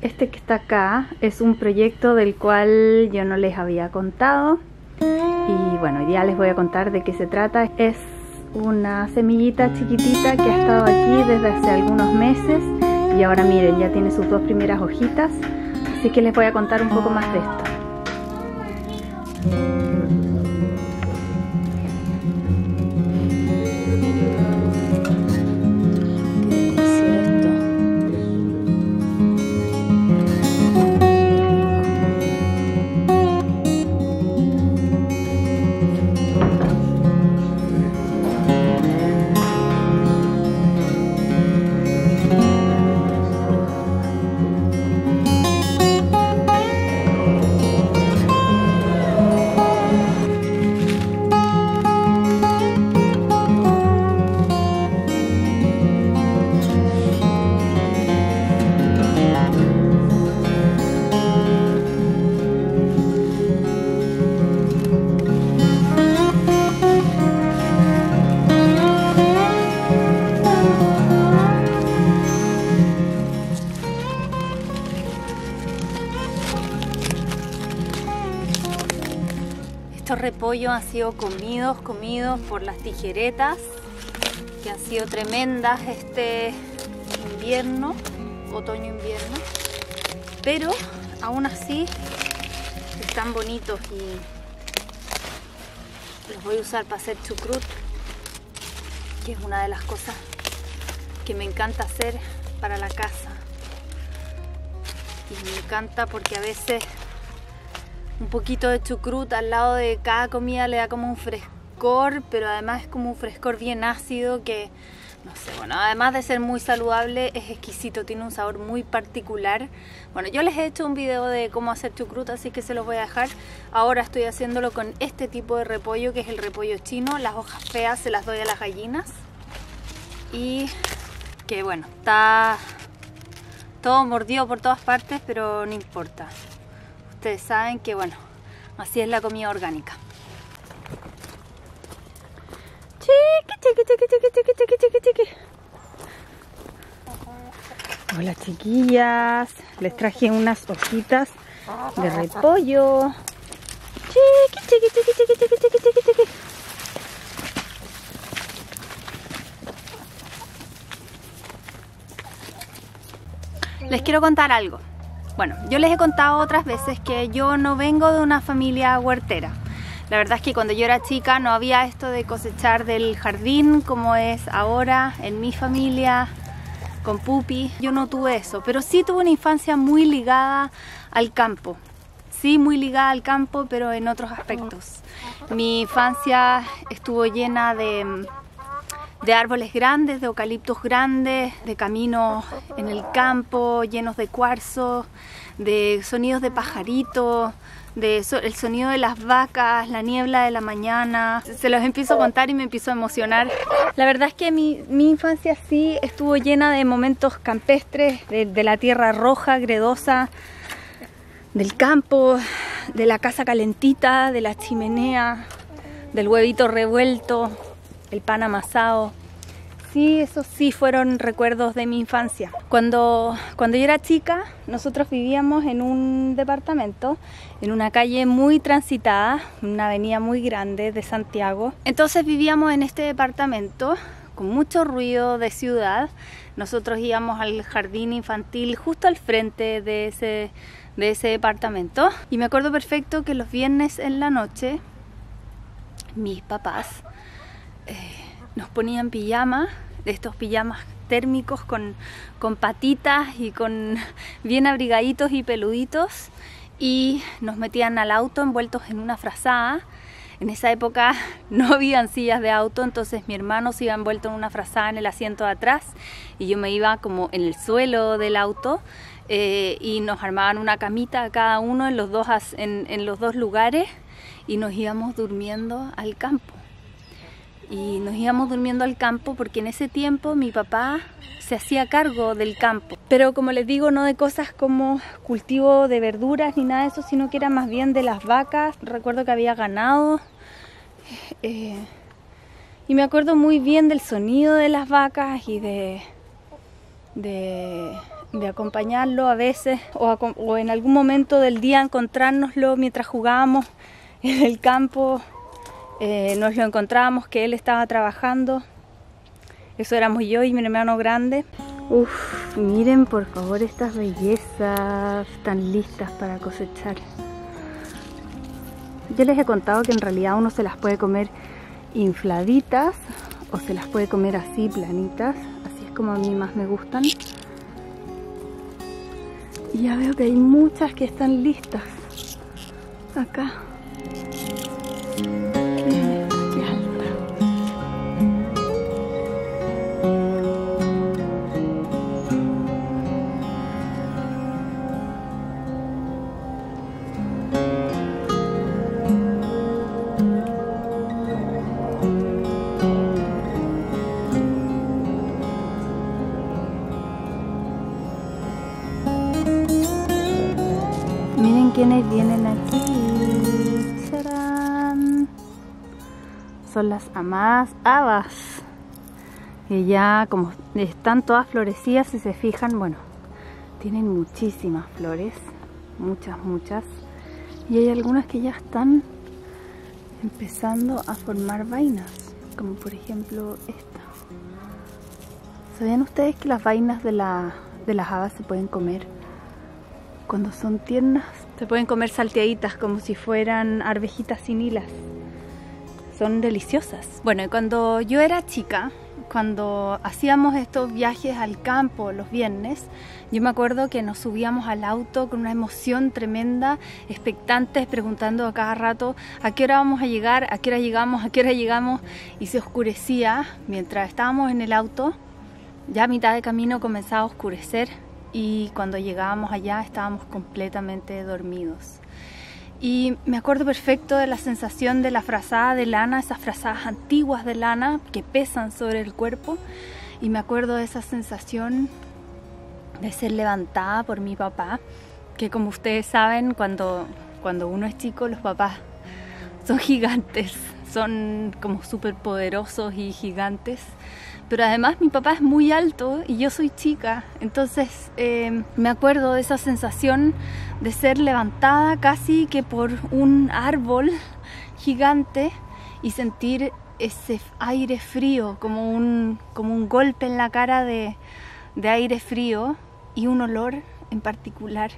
Este que está acá es un proyecto del cual yo no les había contado y bueno, ya les voy a contar de qué se trata. Es una semillita chiquitita que ha estado aquí desde hace algunos meses y ahora miren, ya tiene sus dos primeras hojitas, así que les voy a contar un poco más de esto. Estos repollos han sido comidos por las tijeretas, que han sido tremendas este invierno, otoño-invierno, pero aún así están bonitos y los voy a usar para hacer chucrut, que es una de las cosas que me encanta hacer para la casa. Y me encanta porque a veces un poquito de chucrut al lado de cada comida le da como un frescor, pero además es como un frescor bien ácido que, no sé, bueno, además de ser muy saludable, es exquisito, tiene un sabor muy particular. Bueno, yo les he hecho un video de cómo hacer chucrut, así que se los voy a dejar. Ahora estoy haciéndolo con este tipo de repollo, que es el repollo chino. Las hojas feas se las doy a las gallinas. Y que bueno, está todo mordido por todas partes, pero no importa. Ustedes saben que bueno, así es la comida orgánica. Chiqui. Hola chiquillas, les traje unas hojitas de repollo. Chiqui. Les quiero contar algo. Bueno, yo les he contado otras veces que yo no vengo de una familia huertera. La verdad es que cuando yo era chica no había esto de cosechar del jardín como es ahora en mi familia, con Pupi. Yo no tuve eso, pero sí tuve una infancia muy ligada al campo. Sí, muy ligada al campo, pero en otros aspectos. Mi infancia estuvo llena de árboles grandes, de eucaliptos grandes, de caminos en el campo llenos de cuarzo, de sonidos de pajaritos, el sonido de las vacas, la niebla de la mañana. Se los empiezo a contar y me empiezo a emocionar. La verdad es que mi infancia sí estuvo llena de momentos campestres, de la tierra roja, gredosa, del campo, de la casa calentita, de la chimenea, del huevito revuelto, el pan amasado. Sí, esos sí fueron recuerdos de mi infancia. Cuando yo era chica, nosotros vivíamos en un departamento, en una calle muy transitada, una avenida muy grande de Santiago. Entonces vivíamos en este departamento con mucho ruido de ciudad. Nosotros íbamos al jardín infantil justo al frente de ese departamento. Y me acuerdo perfecto que los viernes en la noche, mis papás nos ponían pijamas, de estos pijamas térmicos con patitas y con bien abrigaditos y peluditos, y nos metían al auto envueltos en una frazada. En esa época no habían sillas de auto, entonces mi hermano se iba envuelto en una frazada en el asiento de atrás y yo me iba como en el suelo del auto, y nos armaban una camita cada uno en los dos lugares y nos íbamos durmiendo al campo. Y nos íbamos durmiendo al campo porque en ese tiempo mi papá se hacía cargo del campo. Pero como les digo, no de cosas como cultivo de verduras ni nada de eso, sino que era más bien de las vacas. Recuerdo que había ganado. Y me acuerdo muy bien del sonido de las vacas y de de acompañarlo a veces o en algún momento del día encontrárnoslo mientras jugábamos en el campo. Nos lo encontrábamos que él estaba trabajando. Eso éramos yo y mi hermano grande. Uf, miren por favor estas bellezas, están listas para cosechar. Yo les he contado que en realidad uno se las puede comer infladitas o se las puede comer así planitas, así es como a mí más me gustan. Y ya veo que hay muchas que están listas acá. Miren quiénes vienen aquí. ¡Charán! Son las amadas habas. Que ya como están todas florecidas, si se fijan, bueno, tienen muchísimas flores. Muchas. Y hay algunas que ya están empezando a formar vainas. Como por ejemplo esta. ¿Sabían ustedes que las vainas de las habas se pueden comer? Cuando son tiernas, se pueden comer salteaditas como si fueran arvejitas sin hilas. Son deliciosas. Bueno, y cuando yo era chica, cuando hacíamos estos viajes al campo los viernes, yo me acuerdo que nos subíamos al auto con una emoción tremenda, expectantes, preguntando a cada rato a qué hora vamos a llegar, a qué hora llegamos, a qué hora llegamos, y se oscurecía mientras estábamos en el auto. Ya a mitad de camino comenzaba a oscurecer. Y cuando llegábamos allá estábamos completamente dormidos. Y me acuerdo perfecto de la sensación de la frazada de lana, esas frazadas antiguas de lana que pesan sobre el cuerpo. Y me acuerdo de esa sensación de ser levantada por mi papá, que como ustedes saben, cuando uno es chico, los papás son gigantes, son como súper poderosos y gigantes. Pero además mi papá es muy alto y yo soy chica, entonces me acuerdo de esa sensación de ser levantada casi que por un árbol gigante y sentir ese aire frío, como un golpe en la cara de aire frío, y un olor en particular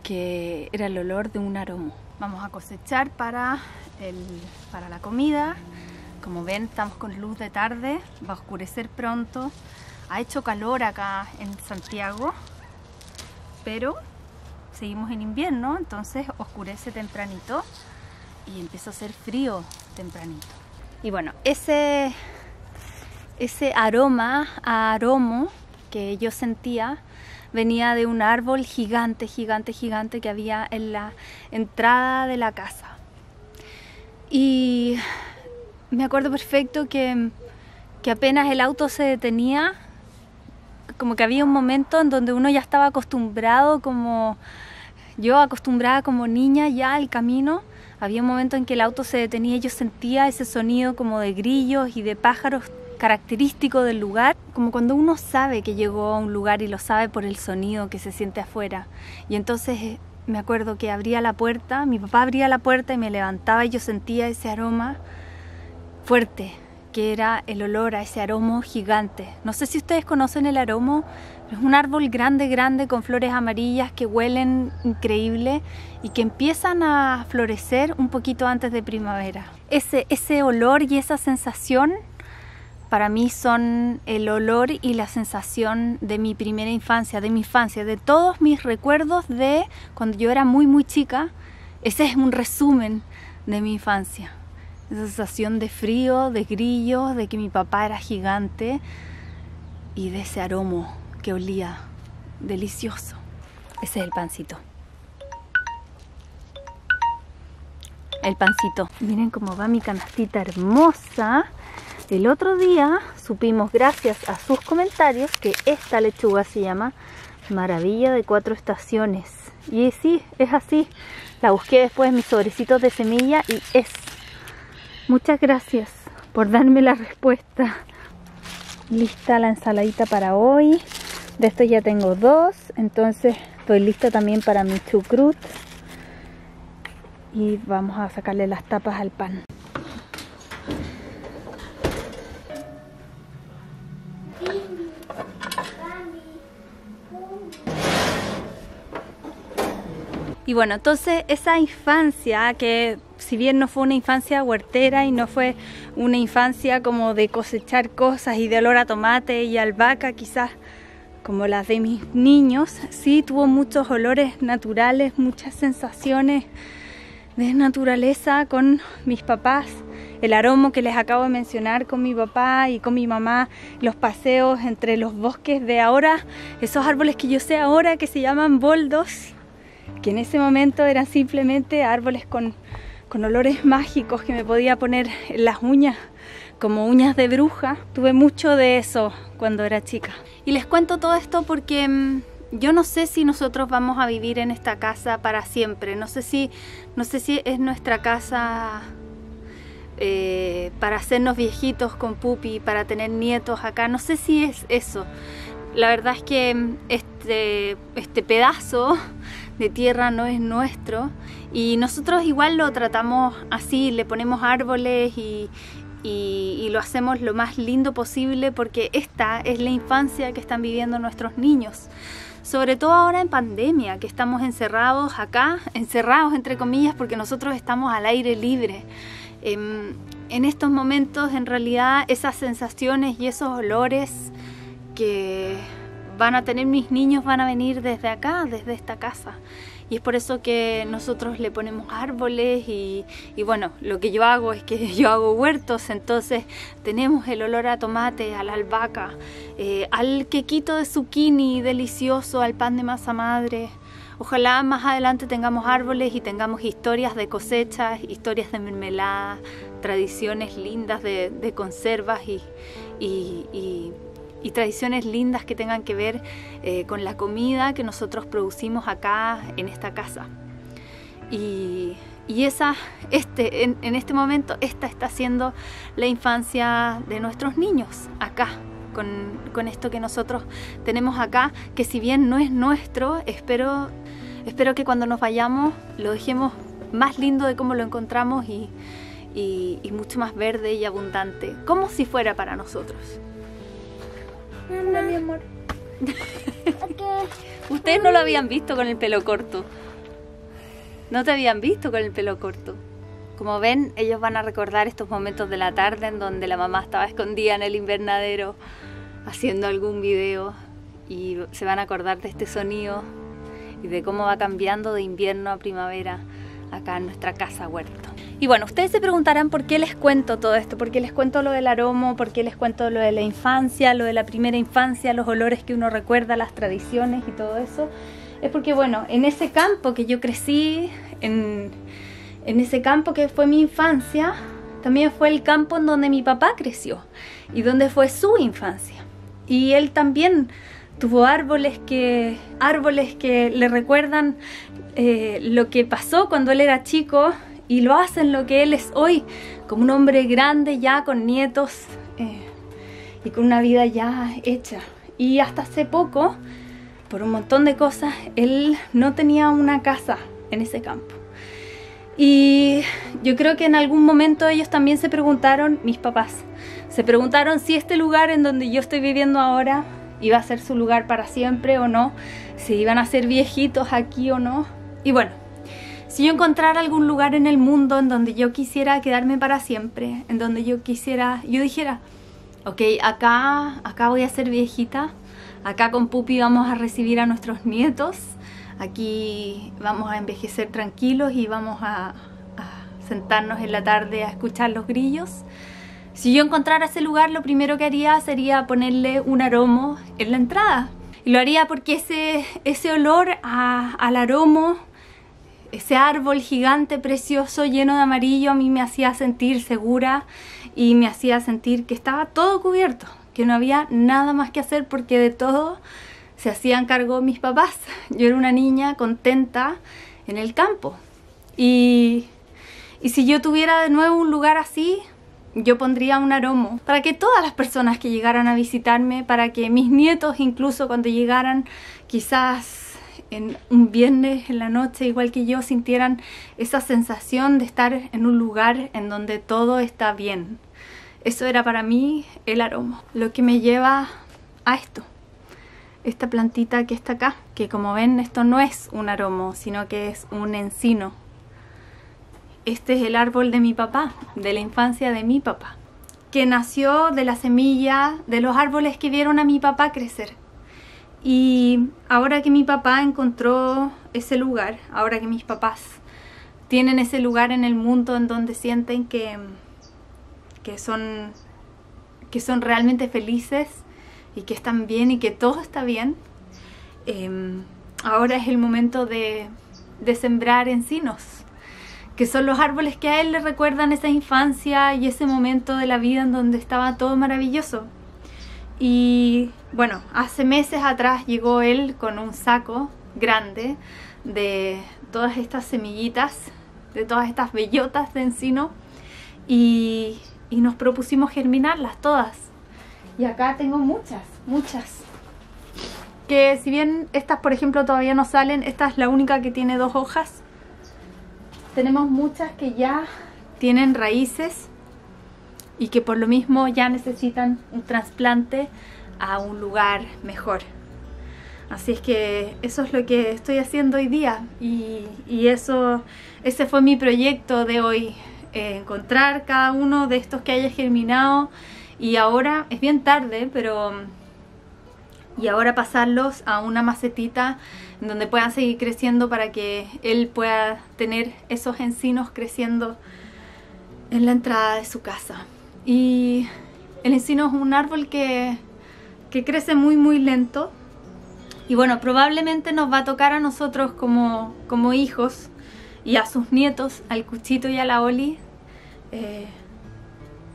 que era el olor de un aromo. Vamos a cosechar para la comida. Como ven, estamos con luz de tarde, va a oscurecer pronto. Ha hecho calor acá en Santiago, pero seguimos en invierno, entonces oscurece tempranito y empieza a hacer frío tempranito. Y bueno, ese aroma a aromo que yo sentía venía de un árbol gigante que había en la entrada de la casa. Y me acuerdo perfecto que apenas el auto se detenía, como que había un momento en donde uno ya estaba acostumbrado, como yo acostumbrada como niña ya al camino. Había un momento en que el auto se detenía y yo sentía ese sonido como de grillos y de pájaros característico del lugar, como cuando uno sabe que llegó a un lugar y lo sabe por el sonido que se siente afuera. Y entonces me acuerdo que abría la puerta, mi papá abría la puerta y me levantaba y yo sentía ese aroma fuerte, que era el olor a ese aromo gigante. No sé si ustedes conocen el aromo, es un árbol grande con flores amarillas que huelen increíble y que empiezan a florecer un poquito antes de primavera. Ese olor y esa sensación para mí son el olor y la sensación de mi primera infancia, de mi infancia, de todos mis recuerdos de cuando yo era muy chica. Ese es un resumen de mi infancia. Esa sensación de frío, de grillos, de que mi papá era gigante y de ese aroma que olía delicioso. Ese es el pancito. El pancito. Miren cómo va mi canastita hermosa. El otro día supimos, gracias a sus comentarios, que esta lechuga se llama Maravilla de 4 estaciones. Y sí, es así. La busqué después en mis sobrecitos de semilla y es. Muchas gracias por darme la respuesta. Lista la ensaladita para hoy. De estos ya tengo 2, entonces estoy lista también para mi chucrut. Y vamos a sacarle las tapas al pan. Y bueno, entonces esa infancia que si bien no fue una infancia huertera y no fue una infancia como de cosechar cosas y de olor a tomate y albahaca quizás como las de mis niños, sí tuvo muchos olores naturales, muchas sensaciones de naturaleza con mis papás. El aroma que les acabo de mencionar con mi papá y con mi mamá, los paseos entre los bosques de ahora, esos árboles que yo sé ahora que se llaman boldos, que en ese momento eran simplemente árboles con olores mágicos que me podía poner en las uñas, como uñas de bruja. Tuve mucho de eso cuando era chica. Y les cuento todo esto porque yo no sé si nosotros vamos a vivir en esta casa para siempre. No sé si es nuestra casa para hacernos viejitos con Pupi, para tener nietos acá. No sé si es eso. La verdad es que este pedazo de tierra no es nuestro y nosotros igual lo tratamos así, le ponemos árboles y lo hacemos lo más lindo posible porque esta es la infancia que están viviendo nuestros niños. Sobre todo ahora en pandemia, que estamos encerrados acá, encerrados entre comillas, porque nosotros estamos al aire libre. En estos momentos, en realidad, esas sensaciones y esos olores que van a tener mis niños van a venir desde acá, desde esta casa. Y es por eso que nosotros le ponemos árboles y bueno, lo que yo hago es que yo hago huertos, entonces tenemos el olor a tomate, a la albahaca, al quequito de zucchini delicioso, al pan de masa madre. Ojalá más adelante tengamos árboles y tengamos historias de cosechas, historias de mermelada, tradiciones lindas de conservas y tradiciones lindas que tengan que ver con la comida que nosotros producimos acá en esta casa. Y en este momento esta está siendo la infancia de nuestros niños acá, con esto que nosotros tenemos acá, que si bien no es nuestro, espero que cuando nos vayamos lo dejemos más lindo de cómo lo encontramos y mucho más verde y abundante, como si fuera para nosotros. Hola, mi amor. Okay. Ustedes no lo habían visto con el pelo corto. No te habían visto con el pelo corto. Como ven, ellos van a recordar estos momentos de la tarde en donde la mamá estaba escondida en el invernadero haciendo algún video y se van a acordar de este sonido y de cómo va cambiando de invierno a primavera acá en nuestra casa huerto. Y bueno, ustedes se preguntarán por qué les cuento todo esto, por qué les cuento lo del aroma, por qué les cuento lo de la infancia, lo de la primera infancia, los olores que uno recuerda, las tradiciones y todo eso. Es porque bueno, en ese campo que yo crecí, en ese campo que fue mi infancia, también fue el campo en donde mi papá creció y donde fue su infancia. Y él también tuvo árboles que le recuerdan lo que pasó cuando él era chico y lo hacen lo que él es hoy, como un hombre grande ya con nietos y con una vida ya hecha. Y hasta hace poco, por un montón de cosas, él no tenía una casa en ese campo. Y yo creo que en algún momento ellos también se preguntaron, mis papás, se preguntaron si este lugar en donde yo estoy viviendo ahora iba a ser su lugar para siempre o no, si iban a ser viejitos aquí o no. Y bueno, si yo encontrara algún lugar en el mundo en donde yo quisiera quedarme para siempre, en donde yo dijera, ok, acá voy a ser viejita, acá con Pupi vamos a recibir a nuestros nietos, aquí vamos a envejecer tranquilos y vamos a sentarnos en la tarde a escuchar los grillos. Si yo encontrara ese lugar, lo primero que haría sería ponerle un aromo en la entrada. Y lo haría porque ese olor al aromo, ese árbol gigante, precioso, lleno de amarillo, a mí me hacía sentir segura y me hacía sentir que estaba todo cubierto, que no había nada más que hacer porque de todo se hacían cargo mis papás. Yo era una niña contenta en el campo. Y si yo tuviera de nuevo un lugar así, yo pondría un aromo para que todas las personas que llegaran a visitarme, para que mis nietos incluso cuando llegaran quizás en un viernes en la noche, igual que yo, sintieran esa sensación de estar en un lugar en donde todo está bien. Eso era para mí el aromo, lo que me lleva a esto. Esta plantita que está acá, que como ven esto no es un aromo, sino que es un encino. Este es el árbol de mi papá, de la infancia de mi papá, que nació de la semilla de los árboles que vieron a mi papá crecer. Y ahora que mi papá encontró ese lugar, ahora que mis papás tienen ese lugar en el mundo en donde sienten que son realmente felices y que están bien y que todo está bien, ahora es el momento de sembrar encinos, que son los árboles que a él le recuerdan esa infancia y ese momento de la vida en donde estaba todo maravilloso. Y bueno, hace meses atrás llegó él con un saco grande de todas estas semillitas, de todas estas bellotas de encino, y nos propusimos germinarlas todas. Y acá tengo muchas. Que si bien estas por ejemplo todavía no salen, esta es la única que tiene 2 hojas. Tenemos muchas que ya tienen raíces y que por lo mismo ya necesitan un trasplante a un lugar mejor. Así es que eso es lo que estoy haciendo hoy día y ese fue mi proyecto de hoy, encontrar cada uno de estos que haya germinado y ahora es bien tarde, y ahora pasarlos a una macetita en donde puedan seguir creciendo para que él pueda tener esos encinos creciendo en la entrada de su casa. Y el encino es un árbol que crece muy lento y bueno, probablemente nos va a tocar a nosotros como hijos y a sus nietos, al Cuchito y a la Oli,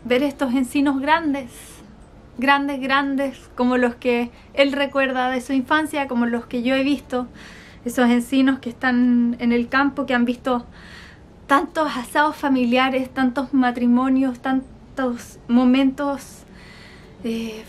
ver estos encinos grandes, como los que él recuerda de su infancia, como los que yo he visto, esos encinos que están en el campo, que han visto tantos asados familiares, tantos matrimonios, tantos momentos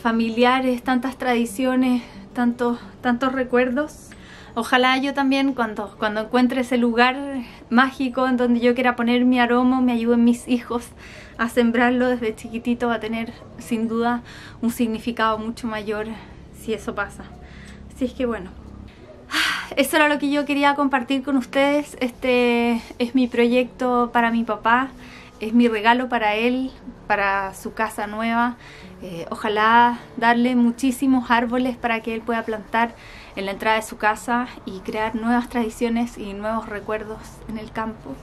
familiares, tantas tradiciones, tantos recuerdos. Ojalá yo también cuando encuentre ese lugar mágico en donde yo quiera poner mi aromo, me ayuden mis hijos a sembrarlo desde chiquitito. Va a tener sin duda un significado mucho mayor si eso pasa. Así es que bueno, eso era lo que yo quería compartir con ustedes. Este es mi proyecto para mi papá, es mi regalo para él, para su casa nueva. Ojalá darle muchísimos árboles para que él pueda plantar en la entrada de su casa y crear nuevas tradiciones y nuevos recuerdos en el campo.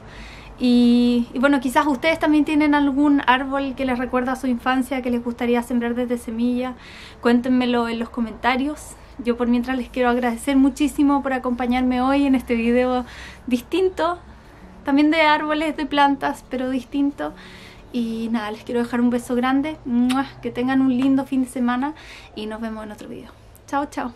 Y bueno, quizás ustedes también tienen algún árbol que les recuerda a su infancia, que les gustaría sembrar desde semilla. Cuéntenmelo en los comentarios. Yo por mientras les quiero agradecer muchísimo por acompañarme hoy en este video distinto, también de árboles, de plantas, pero distinto. Y nada, les quiero dejar un beso grande, que tengan un lindo fin de semana y nos vemos en otro video. Chao, chao.